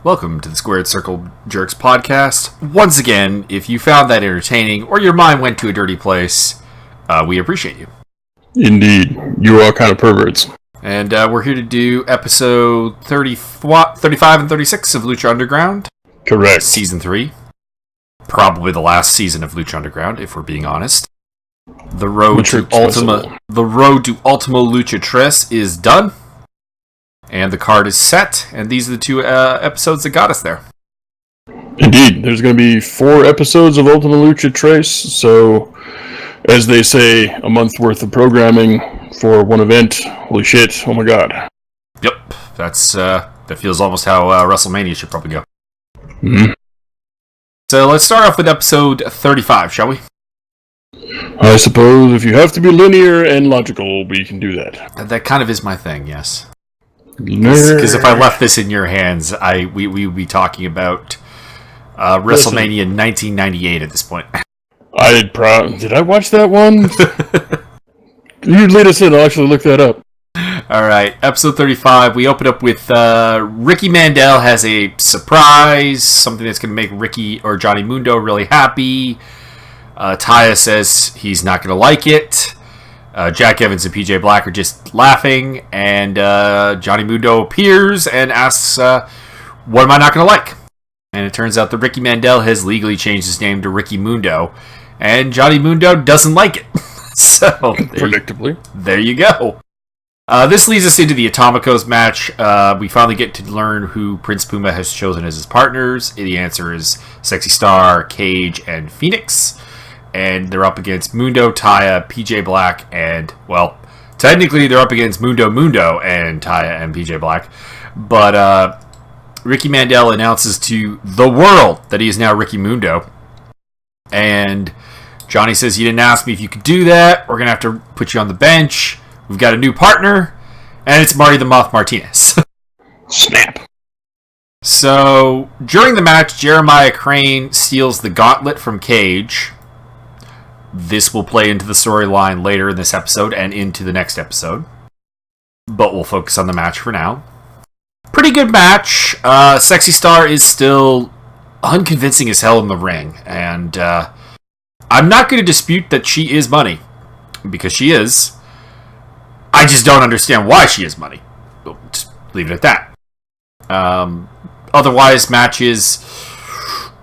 Welcome to the Squared Circle Jerks podcast. Once again, if you found that entertaining or your mind went to a dirty place, we appreciate you. Indeed. You are all kind of perverts. And we're here to do episode 35 and 36 of Lucha Underground. Correct. Season 3. Probably the last season of Lucha Underground, if we're being honest. The road to Ultima Lucha Tres is done. And the card is set, and these are the two episodes that got us there. Indeed. There's going to be 4 episodes of Ultima Lucha Tres, so, as they say, a month's worth of programming for one event. Holy shit, oh my god. Yep, that feels almost how WrestleMania should probably go. Mm-hmm. So let's start off with episode 35, shall we? I suppose if you have to be linear and logical, we can do that. That kind of is my thing, yes. Because if I left this in your hands, we would be talking about WrestleMania 1998 at this point. Did I watch that one? You lead us in. I'll actually look that up. Alright, episode 35. We open up with Ricky Mandel has a surprise, something that's going to make Ricky or Johnny Mundo really happy. Taya says he's not going to like it. Jack Evans and PJ Black are just laughing, and Johnny Mundo appears and asks, what am I not going to like? And it turns out that Ricky Mandel has legally changed his name to Ricky Mundo, and Johnny Mundo doesn't like it. So, predictably. There you go. This leads us into the Atomicos match. We finally get to learn who Prince Puma has chosen as his partners. The answer is Sexy Star, Cage, and Phoenix. And they're up against Mundo, Taya, PJ Black, and, well, technically they're up against Mundo and Taya and PJ Black. But Ricky Mandel announces to the world that he is now Ricky Mundo. And Johnny says, you didn't ask me if you could do that. We're going to have to put you on the bench. We've got a new partner, and it's Marty the Moth Martinez. Snap. So, during the match, Jeremiah Crane steals the Gauntlet from Cage. This will play into the storyline later in this episode and into the next episode. But we'll focus on the match for now. Pretty good match. Sexy Star is still unconvincing as hell in the ring. And I'm not going to dispute that she is money. Because she is. I just don't understand why she is money. We'll just leave it at that. Otherwise, match is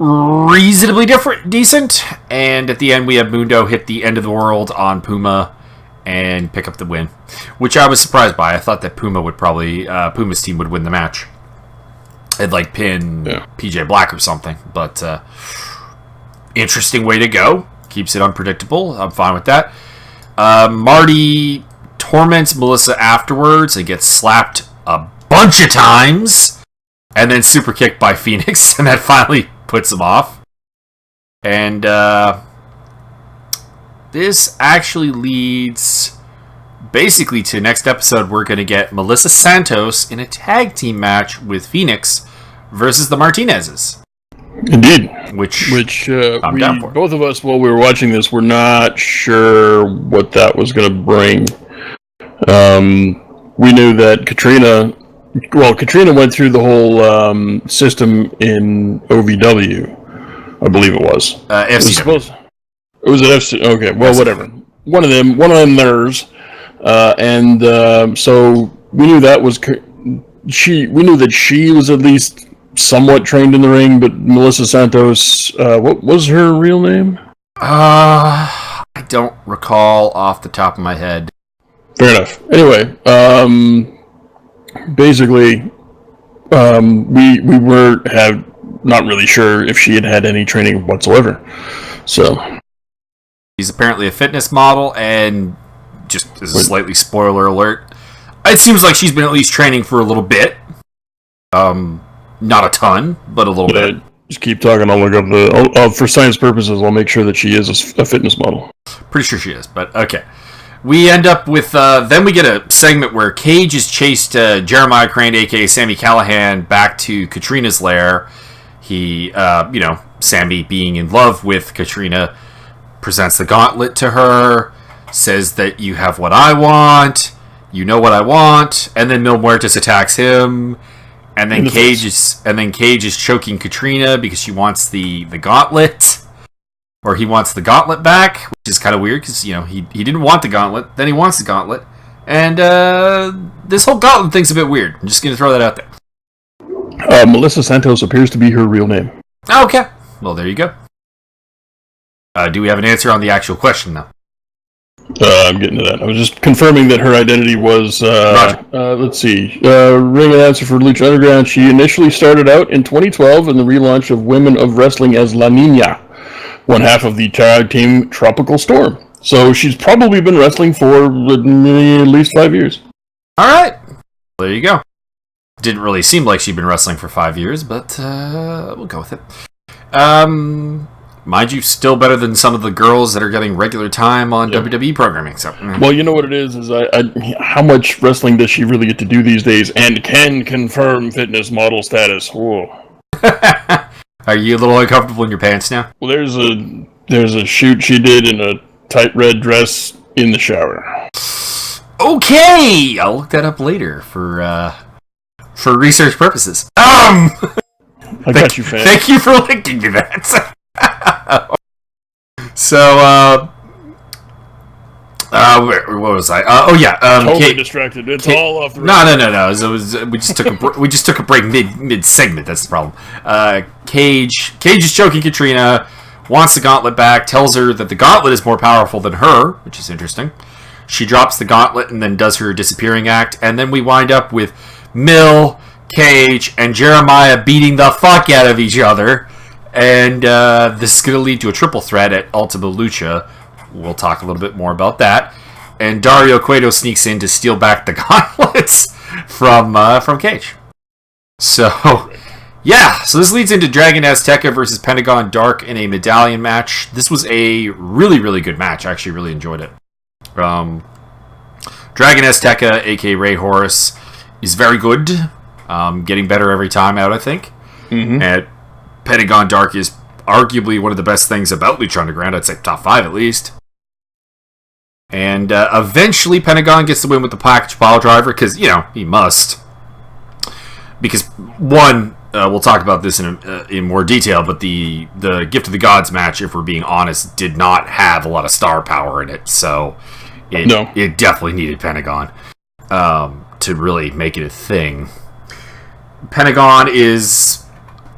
reasonably decent, and at the end we have Mundo hit the end of the world on Puma and pick up the win, which I was surprised by. I thought that Puma's team would win the match and pin PJ Black or something, but interesting way to go. Keeps it unpredictable. I'm fine with that. Marty torments Melissa afterwards and gets slapped a bunch of times and then super kicked by Phoenix, and that finally puts him off. And this actually leads basically to next episode. We're going to get Melissa Santos in a tag team match with Phoenix versus the Martinezes. Indeed. Which I'm down for. Both of us, while we were watching this, were not sure what that was going to bring. We knew that Katrina went through the whole system in OVW, I believe it was. FCW. It was an FC. Okay, well, whatever. One of them theirs, and so we knew that was she. We knew that she was at least somewhat trained in the ring, but Melissa Santos, what was her real name? I don't recall off the top of my head. Fair enough. Anyway, basically, we were not really sure if she had any training whatsoever. So she's apparently a fitness model, and just as a slightly spoiler alert, it seems like she's been at least training for a little bit. Not a ton, but a little bit. Just keep talking. I'll look up for science purposes. I'll make sure that she is a fitness model. Pretty sure she is, but okay. We end up with, then we get a segment where Cage has chased Jeremiah Crane, a.k.a. Sami Callihan, back to Katrina's lair. He, Sami, being in love with Katrina, presents the gauntlet to her, says that you have what I want, you know what I want, and then Mil Muertes attacks him, Cage is choking Katrina because she wants the gauntlet. Or he wants the gauntlet back, which is kind of weird because, you know, he didn't want the gauntlet, then he wants the gauntlet. And this whole gauntlet thing's a bit weird. I'm just going to throw that out there. Melissa Santos appears to be her real name. Okay. Well, there you go. Do we have an answer on the actual question, though? I'm getting to that. I was just confirming that her identity was, let's see, ring announcer for Lucha Underground. She initially started out in 2012 in the relaunch of Women of Wrestling as La Niña, one half of the tag team Tropical Storm. So she's probably been wrestling for at least 5 years. All right. There you go. Didn't really seem like she'd been wrestling for 5 years, but we'll go with it. Mind you, still better than some of the girls that are getting regular time on WWE programming. So, well, you know what it is how much wrestling does she really get to do these days, and can confirm fitness model status. Whoa. Are you a little uncomfortable in your pants now? Well, there's a shoot she did in a tight red dress in the shower. Okay, I'll look that up later for research purposes. I got you, fan. Thank you for linking to that. So, what was I? Totally distracted. It's all off the. No. We just took a break mid segment. That's the problem. Cage is choking Katrina, wants the gauntlet back, tells her that the gauntlet is more powerful than her, which is interesting. She drops the gauntlet and then does her disappearing act, and then we wind up with Mill, Cage, and Jeremiah beating the fuck out of each other. And this is going to lead to a triple threat at Ultima Lucha. We'll talk a little bit more about that. And Dario Cueto sneaks in to steal back the gauntlets from Cage. So, yeah. So this leads into Dragon Azteca versus Pentagon Dark in a medallion match. This was a really, really good match. I actually really enjoyed it. Dragon Azteca, a.k.a. Ray Horace, is very good. Getting better every time out, I think. Mm-hmm. And Pentagon Dark is arguably one of the best things about Lucha Underground. I'd say top 5 at least. And eventually Pentagon gets the win with the package pile driver because, you know, he must. Because, one, we'll talk about this in more detail, but the Gift of the Gods match, if we're being honest, did not have a lot of star power in it. So it definitely needed Pentagon to really make it a thing. Pentagon is...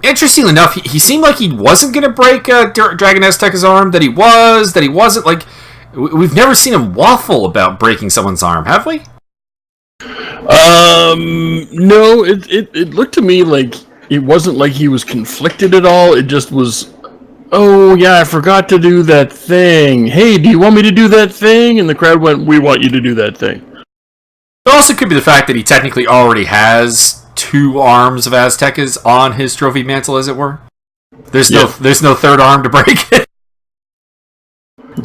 Interestingly enough, he seemed like he wasn't going to break Dragon Azteca's arm, that he wasn't. Like, we've never seen him waffle about breaking someone's arm, have we? No, it looked to me like it wasn't like he was conflicted at all. It just was, oh, yeah, I forgot to do that thing. Hey, do you want me to do that thing? And the crowd went, we want you to do that thing. It also could be the fact that he technically already has 2 arms of Aztecas on his trophy mantle, as it were. There's no third arm to break it.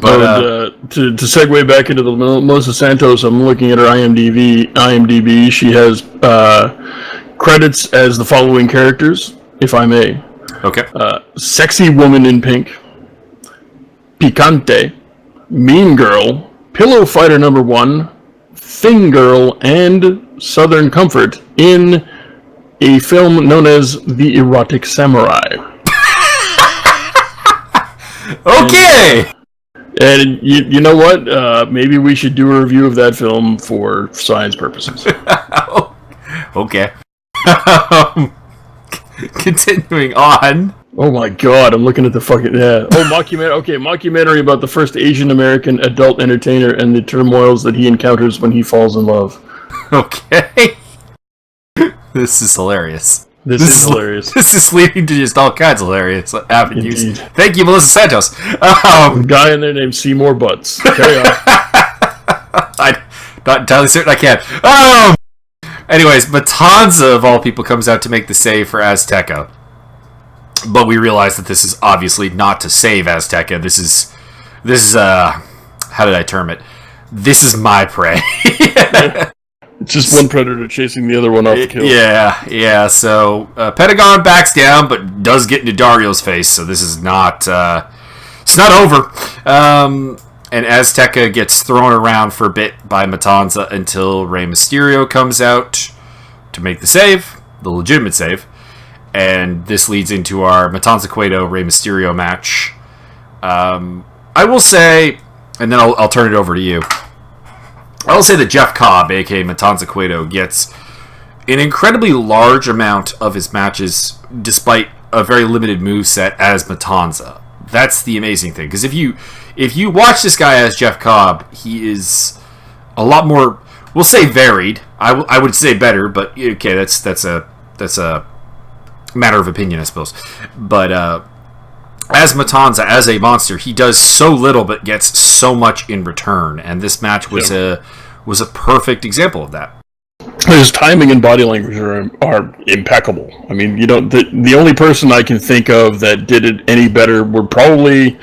But to segue back into the Melissa Santos, I'm looking at her IMDb. She has credits as the following characters, if I may. Okay. Sexy Woman in Pink, Picante, Mean Girl, Pillow Fighter Number 1, Thing Girl, and Southern Comfort in a film known as The Erotic Samurai. Okay! And you know what? Maybe we should do a review of that film for science purposes. Okay. Continuing on. Oh my god, I'm looking at the fucking... Yeah. Oh, mockumentary. Okay, mockumentary about the first Asian American adult entertainer and the turmoils that he encounters when he falls in love. Okay. This is hilarious. This is hilarious. This is leading to just all kinds of hilarious avenues. Indeed. Thank you, Melissa Santos. A guy in there named Seymour Butts. Carry on. I'm not entirely certain I can. Anyways, Matanza, of all people, comes out to make the save for Azteca. But we realize that this is obviously not to save Azteca. This is how did I term it? This is my prey. It's just one predator chasing the other one off the kill. Yeah. So Pentagon backs down, but does get into Dario's face. So this is not it's not over. And Azteca gets thrown around for a bit by Matanza until Rey Mysterio comes out to make the save. the legitimate save. And this leads into our Matanza Cueto Rey Mysterio match. I will say, and then I'll turn it over to you. I will say that Jeff Cobb, aka Matanza Cueto, gets an incredibly large amount of his matches, despite a very limited moveset as Matanza. That's the amazing thing, because if you watch this guy as Jeff Cobb, he is a lot more, we'll say varied. I would say better, but okay, that's a matter of opinion, I suppose. But as Matanza, as a monster, he does so little but gets so much in return, and this match was a perfect example of that. His timing and body language are impeccable. I mean, you don't. The only person I can think of that did it any better were probably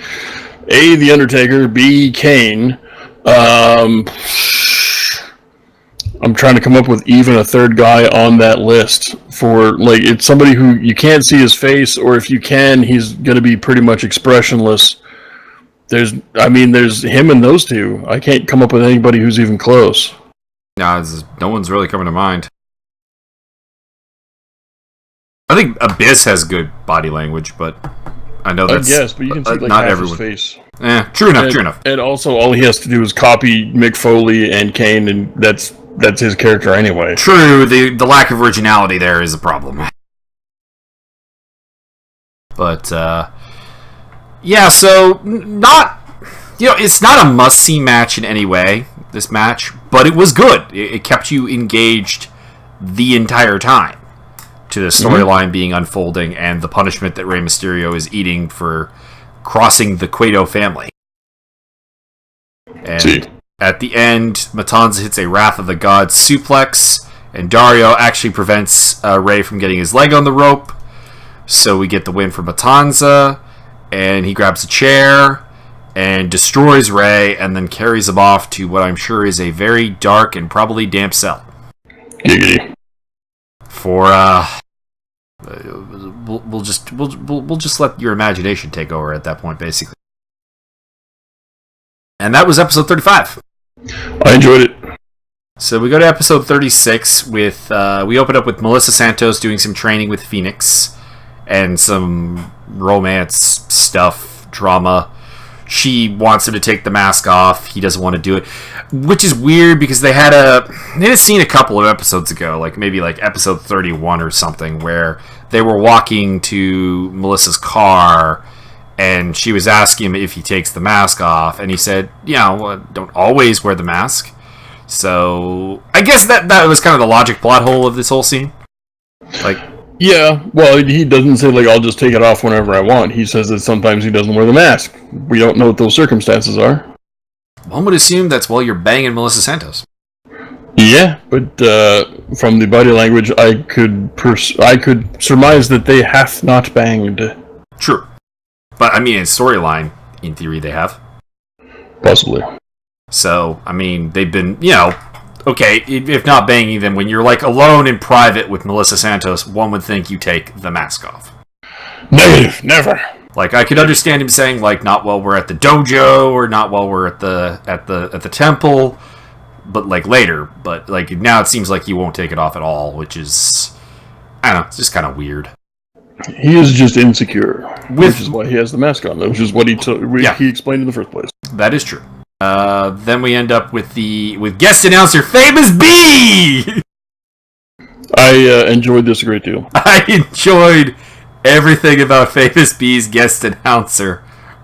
A, The Undertaker, B, Kane. I'm trying to come up with even a third guy on that list for, like, it's somebody who you can't see his face, or if you can, he's going to be pretty much expressionless. There's him and those two. I can't come up with anybody who's even close. No one's really coming to mind. I think Abyss has good body language, but I know that's... I guess, but you can see like not half everyone. his face. True enough. And also, all he has to do is copy Mick Foley and Kane, and that's his character anyway. True, the lack of originality there is a problem. But, yeah, so, not... it's not a must-see match in any way, this match, but it was good. It kept you engaged the entire time to the storyline being unfolding and the punishment that Rey Mysterio is eating for crossing the Cueto family. And at the end, Matanza hits a Wrath of the Gods suplex, and Dario actually prevents Rey from getting his leg on the rope. So we get the win for Matanza, and he grabs a chair and destroys Rey, and then carries him off to what I'm sure is a very dark and probably damp cell. Giggity. For we'll just let your imagination take over at that point, basically. And that was episode 35. I enjoyed it. So we go to episode 36 with we open up with Melissa Santos doing some training with Phoenix and some romance stuff, drama. She wants him to take the mask off. He doesn't want to do it, which is weird because they had a scene a couple of episodes ago, like maybe like episode 31 or something, where they were walking to Melissa's car, and she was asking him if he takes the mask off, and he said, don't always wear the mask. So I guess that was kind of the logic plot hole of this whole scene. Like, yeah, well, he doesn't say, like, I'll just take it off whenever I want. He says that sometimes he doesn't wear the mask. We don't know what those circumstances are. One would assume that's while you're banging Melissa Santos. Yeah, but from the body language, I could surmise that they have not banged. True. But, I mean, in storyline, in theory, they have. Possibly. So, I mean, they've been, okay, if not banging them, when you're, like, alone in private with Melissa Santos, one would think you take the mask off. Negative, never. Like, I could understand him saying, like, not while we're at the dojo, or not while we're at the temple, but, like, later. But, like, now it seems like you won't take it off at all, which is, I don't know, it's just kind of weird. He is just insecure, which is why he has the mask on, which is what he explained in the first place. That is true. Then we end up with guest announcer Famous B! I enjoyed this a great deal. I enjoyed everything about Famous B's guest announcer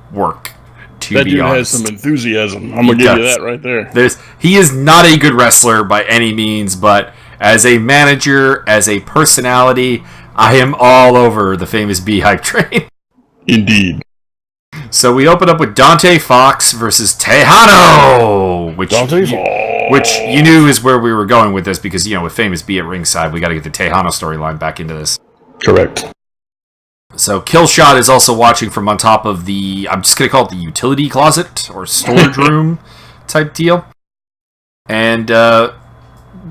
work, to be honest. That dude has some enthusiasm. I'm going to give you that right there. He is not a good wrestler by any means, but as a manager, as a personality, I am all over the Famous B hype train. Indeed. So we open up with Dante Fox versus Tejano, which you knew is where we were going with this because, with Famous B at ringside, we got to get the Tejano storyline back into this. Correct. So Killshot is also watching from on top of I'm just going to call it the utility closet or storage room type deal. And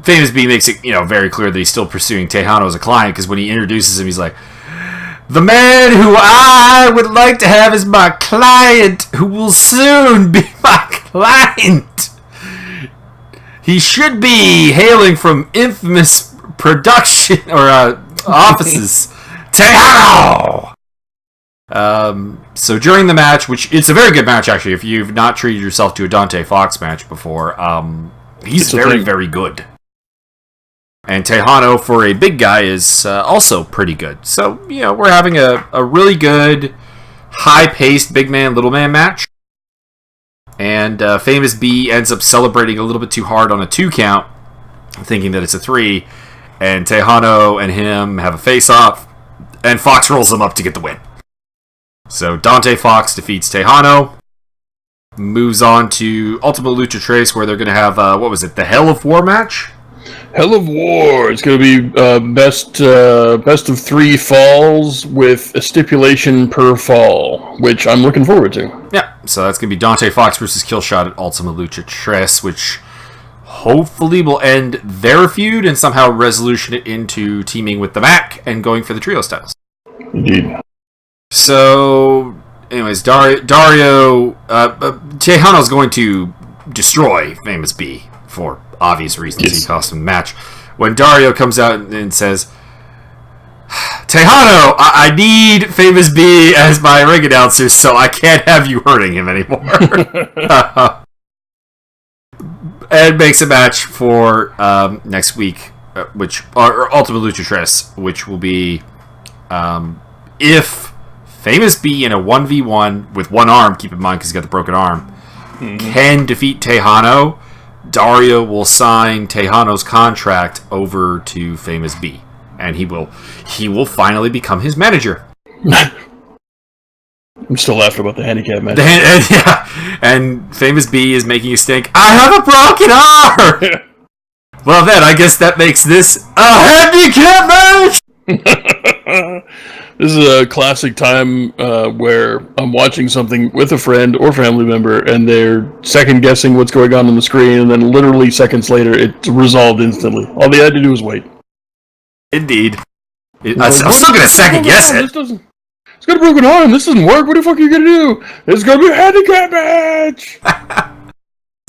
Famous B makes it, very clear that he's still pursuing Tejano as a client because when he introduces him, he's like, the man who I would like to have as my client, who will soon be my client. He should be hailing from infamous production or offices. Tejano! So during the match, which it's a very good match actually, if you've not treated yourself to a Dante Fox match before, he's very, very good. And Tejano, for a big guy, is also pretty good. So, we're having a really good, high-paced big man, little man match. And Famous B ends up celebrating a little bit too hard on a 2 count, thinking that it's a 3. And Tejano and him have a face-off, and Fox rolls him up to get the win. So Dante Fox defeats Tejano, moves on to Ultimate Lucha Tres, where they're going to have, the Hell of War match? Hell of War. It's going to be best of 3 falls with a stipulation per fall, which I'm looking forward to. Yeah, so that's going to be Dante Fox versus Killshot at Ultimate Lucha Tres, which hopefully will end their feud and somehow resolution it into teaming with the Mac and going for the Trios titles. Indeed. So, anyways, Tejano's going to destroy Famous B for obvious reasons. Yes. He cost him the match. When Dario comes out and says, Tejano, I need Famous B as my ring announcer, so I can't have you hurting him anymore. And makes a match for next week, or Ultimate Lucha Tres, which will be if Famous B in a 1v1 with one arm, keep in mind because he's got the broken arm, can defeat Tejano, Dario will sign Tejano's contract over to Famous B, and he will finally become his manager. I'm still laughing about the handicap match. And Famous B is making a stink. I have a broken arm! Well then, I guess that makes this a handicap match! This is a classic time where I'm watching something with a friend or family member, and they're second-guessing what's going on the screen, and then literally seconds later, it's resolved instantly. All they had to do was wait. Indeed. I'm still going to second-guess it. It's got a broken arm. This doesn't work. What the fuck are you going to do? It's going to be a handicap match!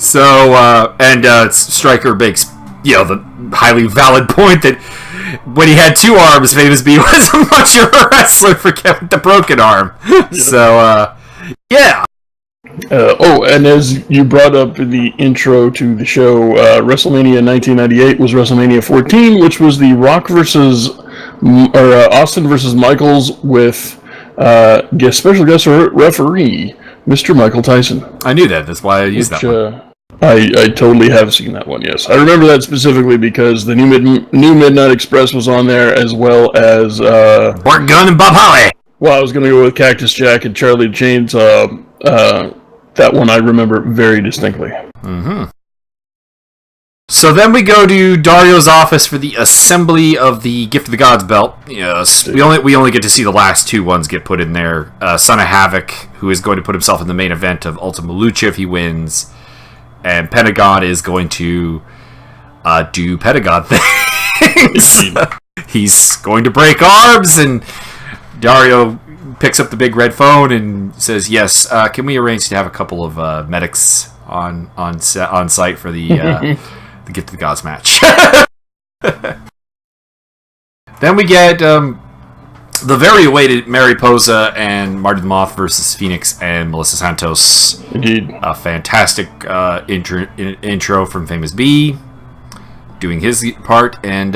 So, Stryker makes, the highly valid point that when he had 2 arms, Famous B was a much of a wrestler for Kevin the broken arm. Yep. So, yeah. And as you brought up in the intro to the show, WrestleMania 1998 was WrestleMania 14, which was the Rock versus, Austin versus Michaels with special guest referee, Mr. Michael Tyson. I knew that. That's why I used that one. I totally have seen that one, yes. I remember that specifically because the new Midnight Express was on there, as well as Bart Gunn and Bob Holly. Well, I was going to go with Cactus Jack and Charlie the Chainsaw. That one I remember very distinctly. Mm-hmm. So then we go to Dario's office for the assembly of the Gift of the Gods belt. Yes, we only get to see the last 2 ones get put in there. Son of Havoc, who is going to put himself in the main event of Ultima Lucha if he wins. And Pentagon is going to do Pentagon things. He's going to break arms, and Dario picks up the big red phone and says, "Yes, can we arrange to have a couple of medics on site for the the Gift of the Gods match?" Then we get the very awaited Mariposa and Marty the Moth versus Phoenix and Melissa Santos. Indeed. A fantastic intro from Famous B, doing his part, and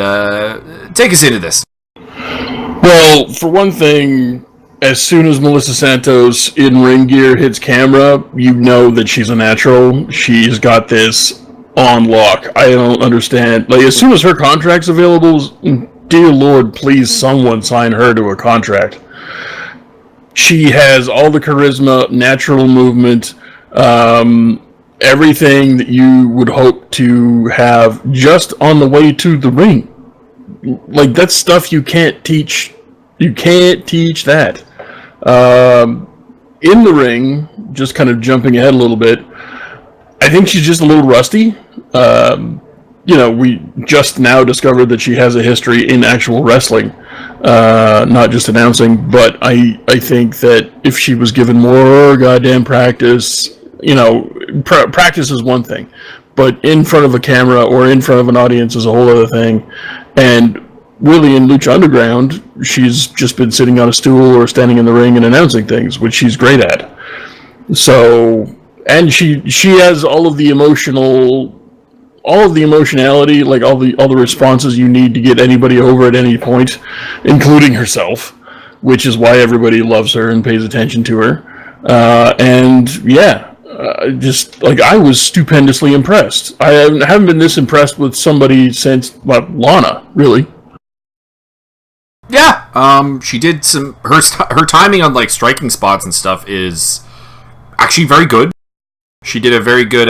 take us into this. Well, for one thing, as soon as Melissa Santos in ring gear hits camera, you know that she's a natural. She's got this on lock. I don't understand. Like, as soon as her contract's available, dear Lord, please someone sign her to a contract. She has all the charisma, natural movement, everything that you would hope to have just on the way to the ring. Like, that's stuff you can't teach. You can't teach that. In the ring, just kind of jumping ahead a little bit, I think she's just a little rusty. We just now discovered that she has a history in actual wrestling, not just announcing, but I think that if she was given more goddamn practice, practice is one thing, but in front of a camera or in front of an audience is a whole other thing. And really in Lucha Underground, she's just been sitting on a stool or standing in the ring and announcing things, which she's great at. So, and she has all of the emotionality, like all the responses you need to get anybody over at any point, including herself, which is why everybody loves her and pays attention to her. Just like I was stupendously impressed. I haven't been this impressed with somebody since Lana, really. Yeah, she did her timing on like striking spots and stuff is actually very good. She did a very good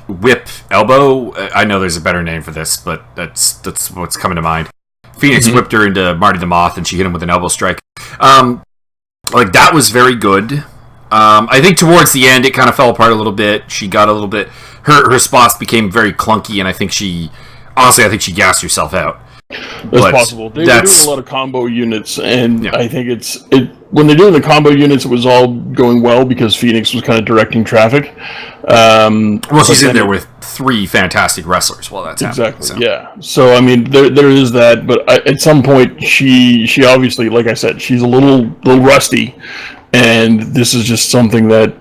whip elbow. I know there's a better name for this, but that's what's coming to mind. Phoenix whipped her into Marty the Moth, and she hit him with an elbow strike. Like that was very good. I think towards the end it kind of fell apart a little bit. She got a little bit her spots became very clunky, and I think she gassed herself out. That's possible. They were doing a lot of combo units, and I think when they're doing the combo units, it was all going well because Phoenix was kind of directing traffic. She's in there with three fantastic wrestlers. Well, that's exactly so. Yeah. So I mean, there is that, but at some point, she obviously, like I said, she's a little rusty, and this is just something that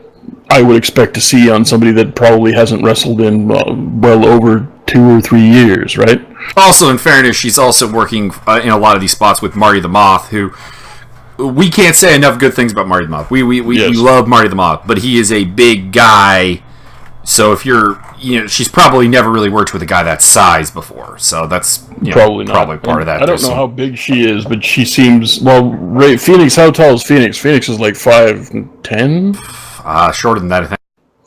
I would expect to see on somebody that probably hasn't wrestled in well over 2 or 3 years, right? Also, in fairness, she's also working in a lot of these spots with Marty the Moth, who we can't say enough good things about Marty the Moth. We love Marty the Moth, but he is a big guy. So if she's probably never really worked with a guy that size before. So that's probably part of that. I don't know how big she is, but she seems Phoenix. How tall is Phoenix? Phoenix is like 5'10". Shorter than that, I think.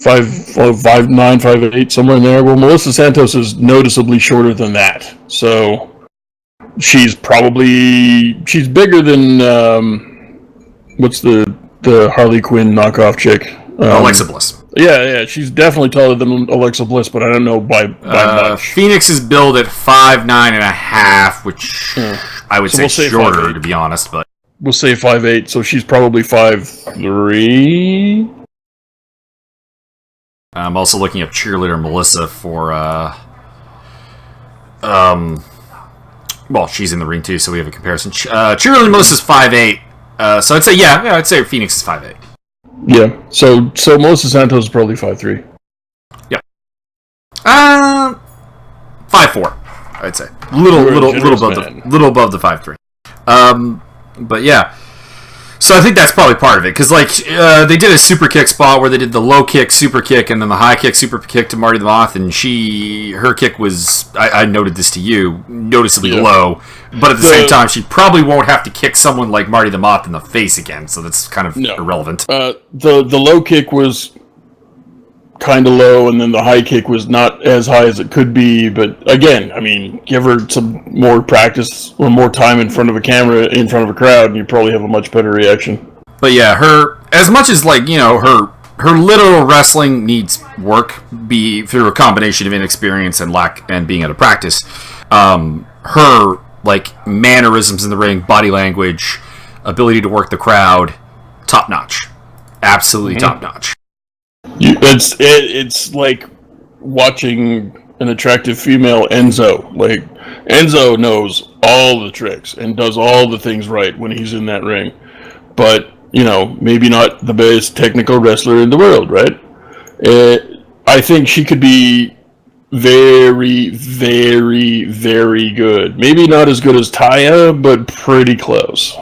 5'9", 5'8", somewhere in there. Well, Melissa Santos is noticeably shorter than that. So she's bigger than what's the Harley Quinn knockoff chick? Alexa Bliss. Yeah, she's definitely taller than Alexa Bliss, but I don't know by much. Phoenix is billed at 5'9.5", which I would say shorter, to be honest. But we'll say 5'8", so she's probably 5'3". I'm also looking up cheerleader Melissa for she's in the ring too, so we have a comparison. Cheerleader Melissa's 5'8", so I'd say Phoenix is 5'8". Yeah, so Melissa Santos is probably 5'3". Yeah. 5'4", I'd say. Little above the 5'3". But yeah. So I think that's probably part of it, because they did a super kick spot where they did the low kick, super kick, and then the high kick, super kick to Marty the Moth, and her kick was, I noted this to you, noticeably low, but at the same time, she probably won't have to kick someone like Marty the Moth in the face again, so that's kind of irrelevant. The low kick was kind of low, and then the high kick was not as high as it could be, but again, I mean, give her some more practice or more time in front of a camera, in front of a crowd, and you probably have a much better reaction. But yeah, as much as her literal wrestling needs work, be through a combination of inexperience and being out of practice, her mannerisms in the ring, body language, ability to work the crowd, top notch, absolutely top notch. It's like watching an attractive female Enzo. Like, Enzo knows all the tricks and does all the things right when he's in that ring. But, maybe not the best technical wrestler in the world, right? I think she could be very, very, very good. Maybe not as good as Taya, but pretty close.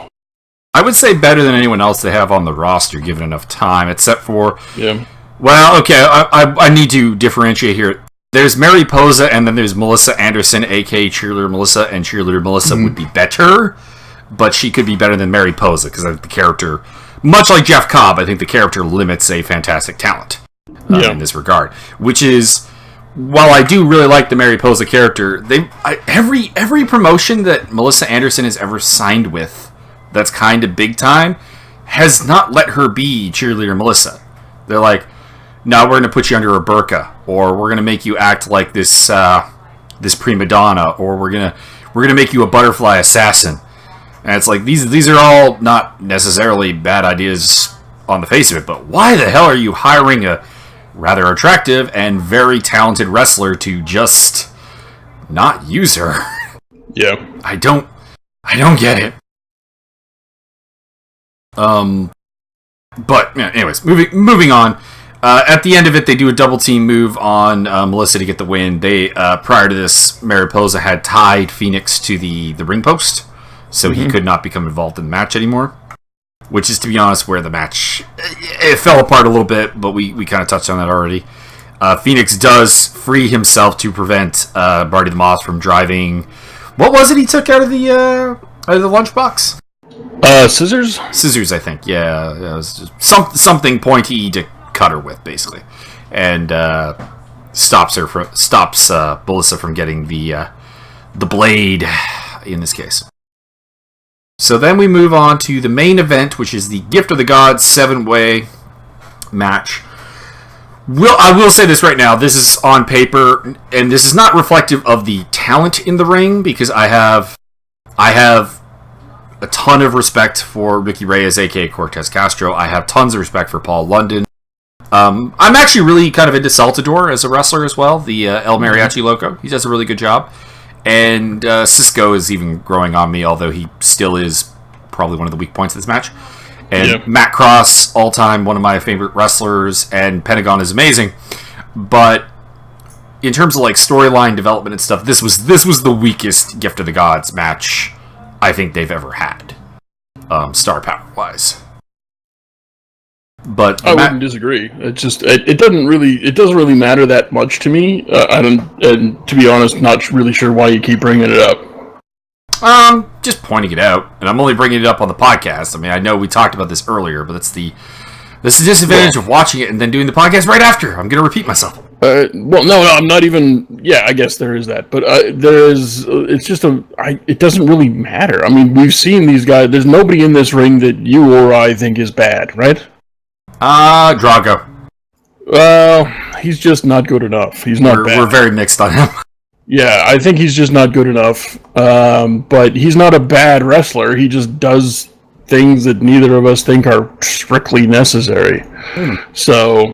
I would say better than anyone else they have on the roster, given enough time, except for... Yeah. Well, okay, I need to differentiate here. There's Mary Posa, and then there's Melissa Anderson, a.k.a. Cheerleader Melissa, and Cheerleader Melissa would be better, but she could be better than Mary Posa, because I think the character, much like Jeff Cobb, I think the character limits a fantastic talent in this regard. Which is, while I do really like the Mary Posa character, every promotion that Melissa Anderson has ever signed with that's kind of big time has not let her be Cheerleader Melissa. They're like, no, we're going to put you under a burqa, or we're going to make you act like this prima donna, or we're going to make you a butterfly assassin. And it's like, these are all not necessarily bad ideas on the face of it, but why the hell are you hiring a rather attractive and very talented wrestler to just not use her? Yeah. I don't get it. But anyways, moving on. At the end of it, they do a double team move on Melissa to get the win. They prior to this, Mariposa had tied Phoenix to the ring post, so he could not become involved in the match anymore. Which is, to be honest, where the match it fell apart a little bit, but we kind of touched on that already. Phoenix does free himself to prevent Barty the Moth from driving. What was it he took out of the lunchbox? Scissors? Scissors, I think. Yeah, it was just something pointy to cut her with, basically, and stops Melissa from getting the blade in this case. So then we move on to the main event, which is the Gift of the Gods 7-way match. I will say this right now. This is on paper, and this is not reflective of the talent in the ring, because I have a ton of respect for Ricky Reyes, aka Cortez Castro. I have tons of respect for Paul London. I'm actually really kind of into Saltador as a wrestler as well, the El Mariachi Loco. He does a really good job. And Cisco is even growing on me, although he still is probably one of the weak points of this match. And Matt Cross, all-time one of my favorite wrestlers, and Pentagon is amazing. But in terms of like storyline development and stuff, this was the weakest Gift of the Gods match I think they've ever had, star power wise. But I wouldn't disagree. It's just it doesn't really matter that much to me. And to be honest, not really sure why you keep bringing it up. Just pointing it out, and I'm only bringing it up on the podcast. I mean, I know we talked about this earlier, but that's the disadvantage of watching it and then doing the podcast right after. I'm going to repeat myself. Well, no, I'm not even. Yeah, I guess there is that, but there is. It's just it doesn't really matter. I mean, we've seen these guys. There's nobody in this ring that you or I think is bad, right? Drago. Well, he's just not good enough. He's not bad. We're very mixed on him. Yeah, I think he's just not good enough. But he's not a bad wrestler. He just does things that neither of us think are strictly necessary. So,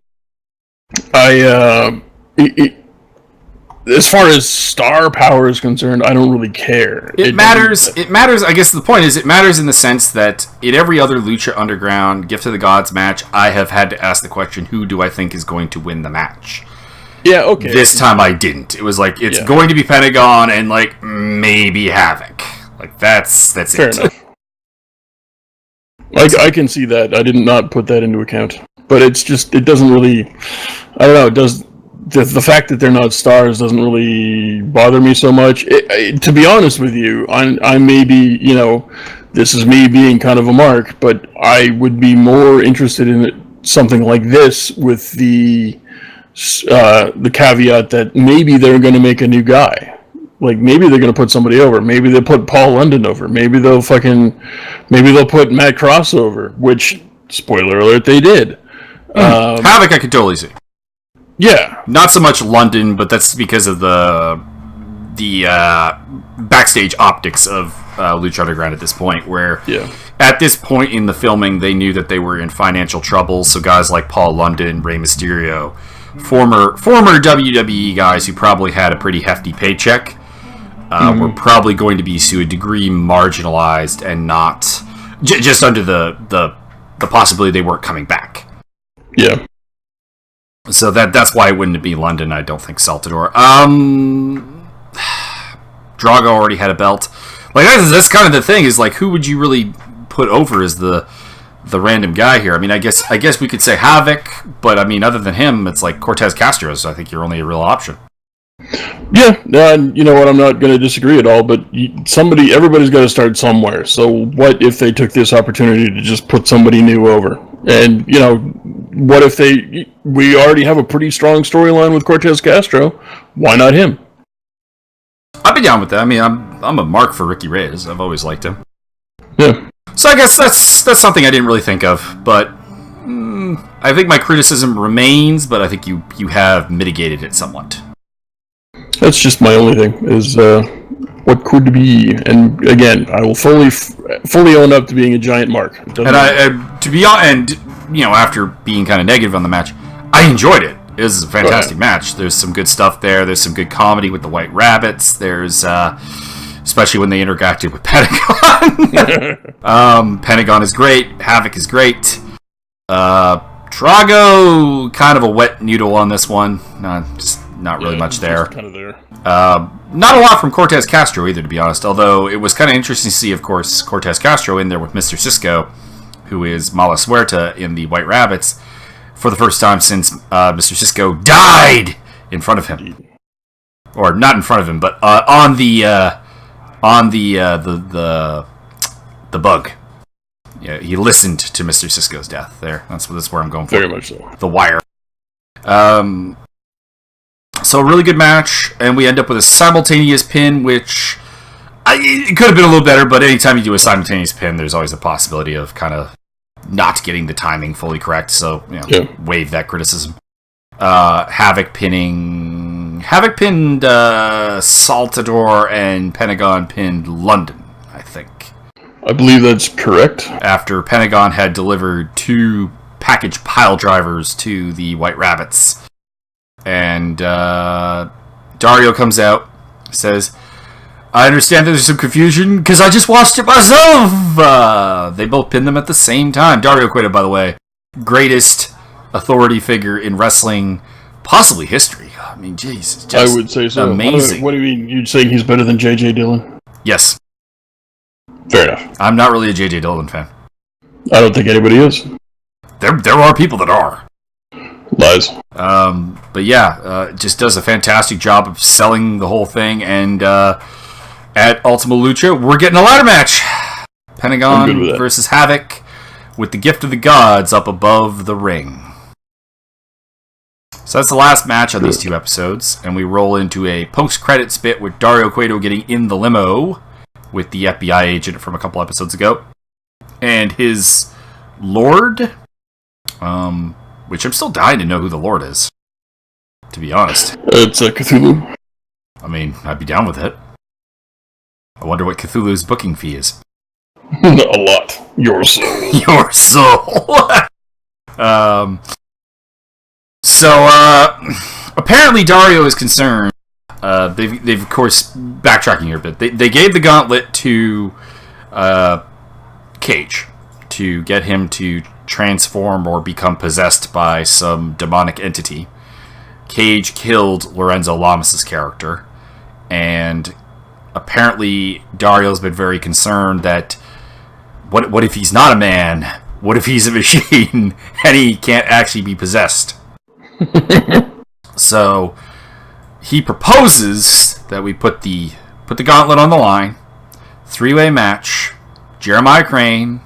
as far as star power is concerned, I don't really care. It matters. It matters. I guess the point is, it matters in the sense that in every other Lucha Underground Gift of the Gods match, I have had to ask the question, who do I think is going to win the match? Yeah, okay. This time I didn't. It was like, it's going to be Pentagon and like maybe Havoc. Like that's fair it. Enough. I can see that. I did not put that into account. But it's just, it doesn't really, I don't know, it does. The fact that they're not stars doesn't really bother me so much. To be honest with you, I may be, this is me being kind of a mark, but I would be more interested in something like this with the caveat that maybe they're going to make a new guy. Like, maybe they're going to put somebody over. Maybe they'll put Paul London over. Maybe they'll put Matt Cross over, which, spoiler alert, they did. Havoc I could totally see. Yeah. Not so much London, but that's because of the backstage optics of Lucha Underground at this point, where at this point in the filming, they knew that they were in financial trouble, so guys like Paul London, Rey Mysterio, former WWE guys who probably had a pretty hefty paycheck, were probably going to be, to a degree, marginalized and not just under the possibility they weren't coming back. Yeah. So that's why it wouldn't be London. I don't think Saltador. Drago already had a belt. Like that's kind of the thing. Is like, who would you really put over as the random guy here? I mean, I guess we could say Havoc, but I mean, other than him, it's like Cortez Castro is, I think, your only real option. Yeah, you know what? I'm not going to disagree at all. But everybody's got to start somewhere. So what if they took this opportunity to just put somebody new over? And what if we already have a pretty strong storyline with Cortez Castro? Why not him? I'd be down with that. I mean, I'm a mark for Ricky Reyes. I've always liked him. Yeah. So I guess that's something I didn't really think of, but I think my criticism remains. But I think you have mitigated it somewhat. That's just my only thing is what could be, and again, I will fully own up to being a giant mark. And after being kind of negative on the match, I enjoyed it. It was a fantastic match. There's some good stuff there. There's some good comedy with the White Rabbits. There's especially when they interacted with Pentagon. Pentagon is great. Havoc is great. Drago, kind of a wet noodle on this one. Not really much there. Kind of there. Not a lot from Cortez Castro either, to be honest. Although it was kind of interesting to see, of course, Cortez Castro in there with Mr. Cisco, who is Mala Suerta in the White Rabbits, for the first time since Mr. Cisco died in front of him, or not in front of him, but on the bug. Yeah, he listened to Mr. Cisco's death. There, that's where I'm going for. Very much so. The Wire. So a really good match, and we end up with a simultaneous pin, which it could have been a little better, but anytime you do a simultaneous pin, there's always a possibility of kind of not getting the timing fully correct, so waive that criticism. Havoc pinned Saltador, and Pentagon pinned London, I think. I believe that's correct. After Pentagon had delivered 2 package pile drivers to the White Rabbits. And Dario comes out, says, I understand that there's some confusion, because I just watched it myself! They both pinned them at the same time. Dario Cueto, by the way, greatest authority figure in wrestling, possibly history. I mean, jeez, just I would say so. Amazing. What do you mean? You'd say he's better than J.J. Dillon? Yes. Fair enough. I'm not really a J.J. Dillon fan. I don't think anybody is. There are people that are. Lies. But yeah, just does a fantastic job of selling the whole thing. And at Ultima Lucha, we're getting a ladder match. Pentagon versus Havoc, with the Gift of the Gods up above the ring. So that's the last match on these 2 episodes, and we roll into a post-credits bit with Dario Cueto getting in the limo with the FBI agent from a couple episodes ago, and his Lord, which I'm still dying to know who the Lord is, to be honest. It's Cthulhu. I mean, I'd be down with it. I wonder what Cthulhu's booking fee is. A lot. Your soul. Your soul. So apparently Dario is concerned. They've of course, backtracking here a bit. They gave the gauntlet to Cage to get him to transform or become possessed by some demonic entity. Cage killed Lorenzo Lamas' character, and apparently Dario's been very concerned that what if he's not a man? What if he's a machine and he can't actually be possessed? So he proposes that we put the gauntlet on the line. 3-way match: Jeremiah Crane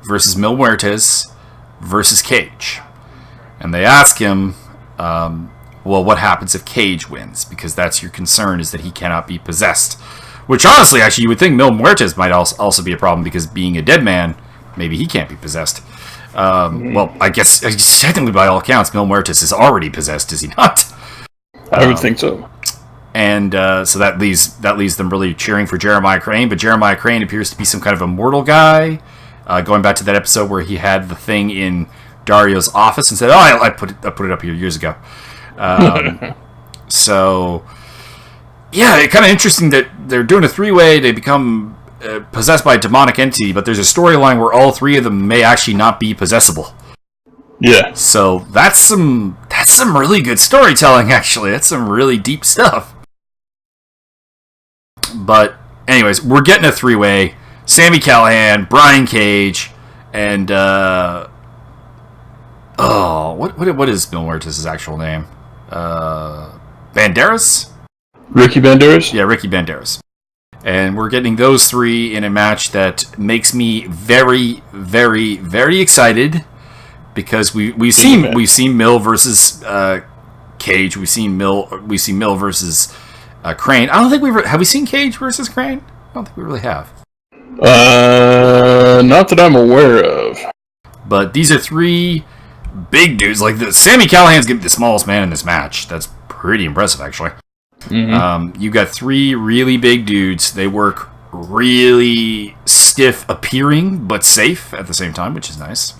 versus Mil Muertes versus Cage. And they ask him, well, what happens if Cage wins? Because that's your concern, is that he cannot be possessed. Which, honestly, actually, you would think Mil Muertes might also be a problem, because being a dead man, maybe he can't be possessed. Well, I guess technically, by all accounts, Mil Muertes is already possessed, is he not? I would think so. And so that leaves them really cheering for Jeremiah Crane, but Jeremiah Crane appears to be some kind of immortal guy. Going back to that episode where he had the thing in Dario's office and said, "Oh, I put it up here years ago." So, yeah, it's kind of interesting that they're doing a 3-way. They become possessed by a demonic entity, but there's a storyline where all 3 of them may actually not be possessable. Yeah. So that's some really good storytelling, actually. That's some really deep stuff. But anyways, we're getting a 3-way. Sami Callihan, Brian Cage, and what is Mil Muertes' actual name? Banderas? Ricky Banderas? Yeah, Ricky Banderas. And we're getting those 3 in a match that makes me very, very, very excited, because we've seen Mil versus Cage. We've seen Mil versus Crane. I don't think have we seen Cage versus Crane? I don't think we really have. Not that I'm aware of. But these are 3 big dudes. Like Sami Callihan's gonna be the smallest man in this match. That's pretty impressive, actually. Mm-hmm. You got 3 really big dudes. They work really stiff appearing, but safe at the same time, which is nice.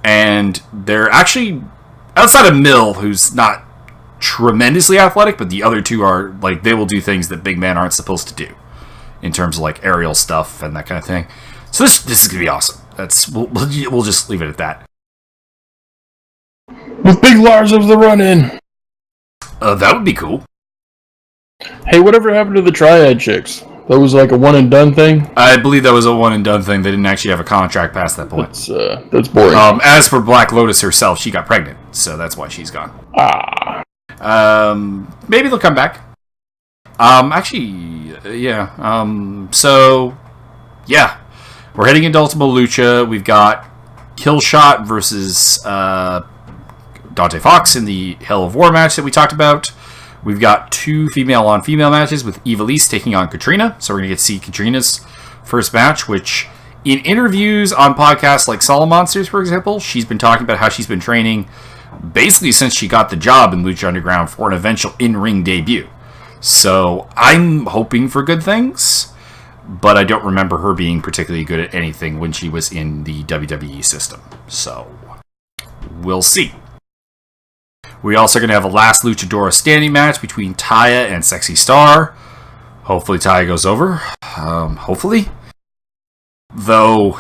And they're actually, outside of Mil, who's not tremendously athletic, but the other 2 are, like, they will do things that big men aren't supposed to do in terms of like aerial stuff and that kind of thing. So this is gonna be awesome. We'll just leave it at that. With Big Lars of the run-in. That would be cool. Hey, whatever happened to the Triad chicks? That was like a one-and-done thing? I believe that was a one-and-done thing. They didn't actually have a contract past that point. That's boring. As for Black Lotus herself, she got pregnant, so that's why she's gone. Maybe they'll come back. So, yeah. We're heading into Ultima Lucha. We've got Killshot versus Dante Fox in the Hell of War match that we talked about. We've got 2 female-on-female matches with Ivelisse taking on Katrina. So we're going to get to see Katrina's first match, which in interviews on podcasts like Solid Monsters, for example, she's been talking about how she's been training basically since she got the job in Lucha Underground for an eventual in-ring debut. So I'm hoping for good things, but I don't remember her being particularly good at anything when she was in the WWE system. So we'll see. We're also going to have a last Luchadora standing match between Taya and Sexy Star. Hopefully Taya goes over. Hopefully. Though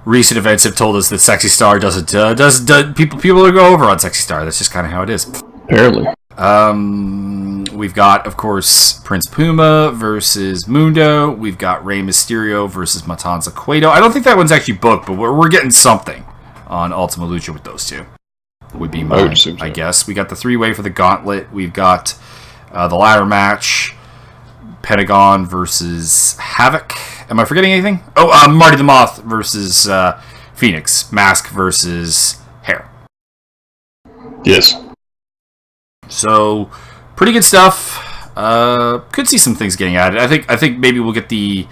recent events have told us that Sexy Star doesn't people go over on Sexy Star. That's just kind of how it is. Apparently. We've got, of course, Prince Puma versus Mundo. We've got Rey Mysterio versus Matanza Cueto. I don't think that one's actually booked, but we're getting something on Ultima Lucha with those two. Would be mine, I guess. We got the 3-way for the Gauntlet. We've got the ladder match, Pentagon versus Havoc. Am I forgetting anything? Oh, Marty the Moth versus Phoenix. Mask versus Hair. Yes. So, pretty good stuff. Could see some things getting added. I think maybe we'll get the...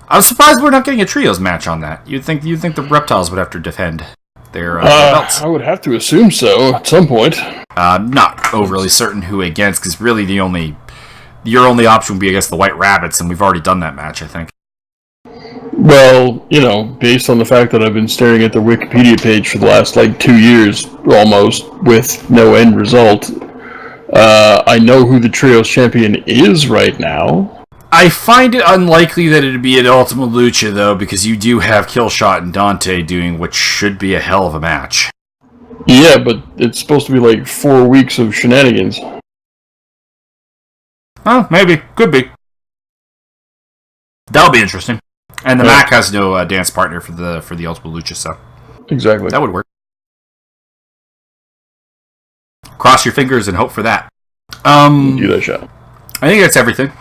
I'm surprised we're not getting a trios match on that. You'd think the Reptiles would have to defend their belts. I would have to assume so at some point. Not overly certain who against, because really your only option would be against the White Rabbits, and we've already done that match, I think. Well, based on the fact that I've been staring at the Wikipedia page for the last 2 years almost with no end result, I know who the Trios champion is right now. I find it unlikely that it'd be an Ultima Lucha, though, because you do have Killshot and Dante doing what should be a hell of a match. Yeah, but it's supposed to be 4 weeks of shenanigans. Oh, maybe. Could be. That'll be interesting. And the Mac has no dance partner for the Ultima Lucha, so... Exactly. That would work. Cross your fingers and hope for that. Do that shot. I think that's everything.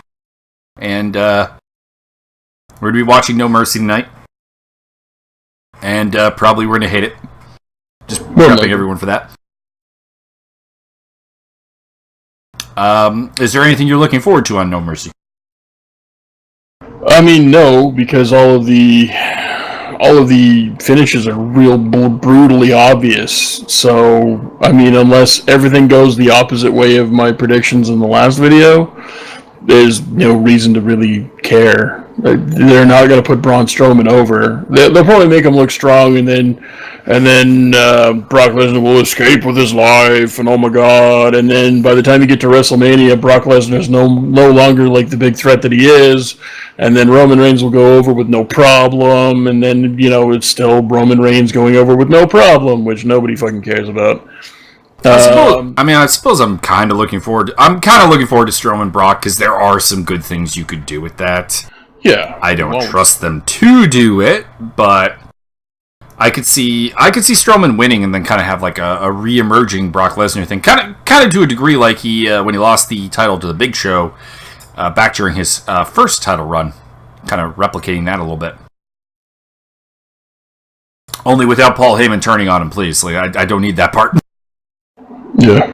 And we're going to be watching No Mercy tonight. And probably we're going to hate it. Just prepping everyone for that. Is there anything you're looking forward to on No Mercy? I mean, no, because all of the finishes are real brutally obvious. So, I mean, unless everything goes the opposite way of my predictions in the last video, there's no reason to really care. They're not going to put Braun Strowman over. They'll probably make him look strong, and then Brock Lesnar will escape with his life, and oh my god! And then by the time you get to WrestleMania, Brock Lesnar is no longer the big threat that he is, and then Roman Reigns will go over with no problem, and then it's still Roman Reigns going over with no problem, which nobody fucking cares about. I suppose I'm kind of looking forward to Strowman Brock, because there are some good things you could do with that. Yeah. I don't trust them to do it, but I could see Strowman winning and then kind of have a re-emerging Brock Lesnar thing. Kind of to a degree like he when he lost the title to the Big Show back during his first title run. Kind of replicating that a little bit. Only without Paul Heyman turning on him, please. I don't need that part. Yeah.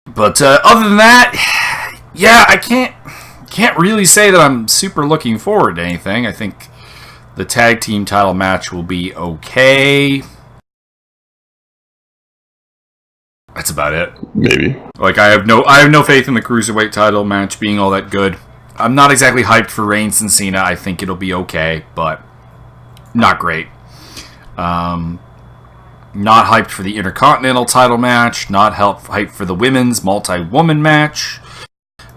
But other than that, yeah, I can't really say that I'm super looking forward to anything. I think the tag team title match will be okay. That's about it. Maybe. I have no faith in the cruiserweight title match being all that good. I'm not exactly hyped for Reigns and Cena. I think it'll be okay, but not great. Not hyped for the Intercontinental title match. Not hyped for the women's multi-woman match.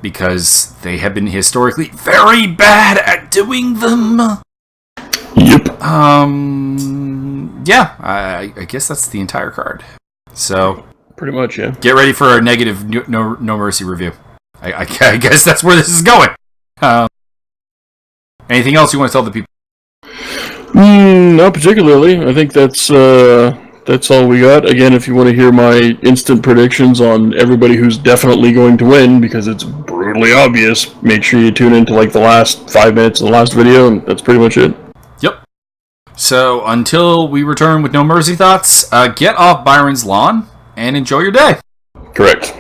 because they have been historically very bad at doing them. Yep. Yeah, I guess that's the entire card. So pretty much, yeah. Get ready for a negative No Mercy review. I guess that's where this is going. Anything else you want to tell the people? Not particularly. I think that's all we got. Again, if you want to hear my instant predictions on everybody who's definitely going to win, because it's brutally obvious, make sure you tune into like the last 5 minutes of the last video, and that's pretty much it. Yep. So until we return with No Mercy thoughts, get off Byron's lawn and enjoy your day. Correct.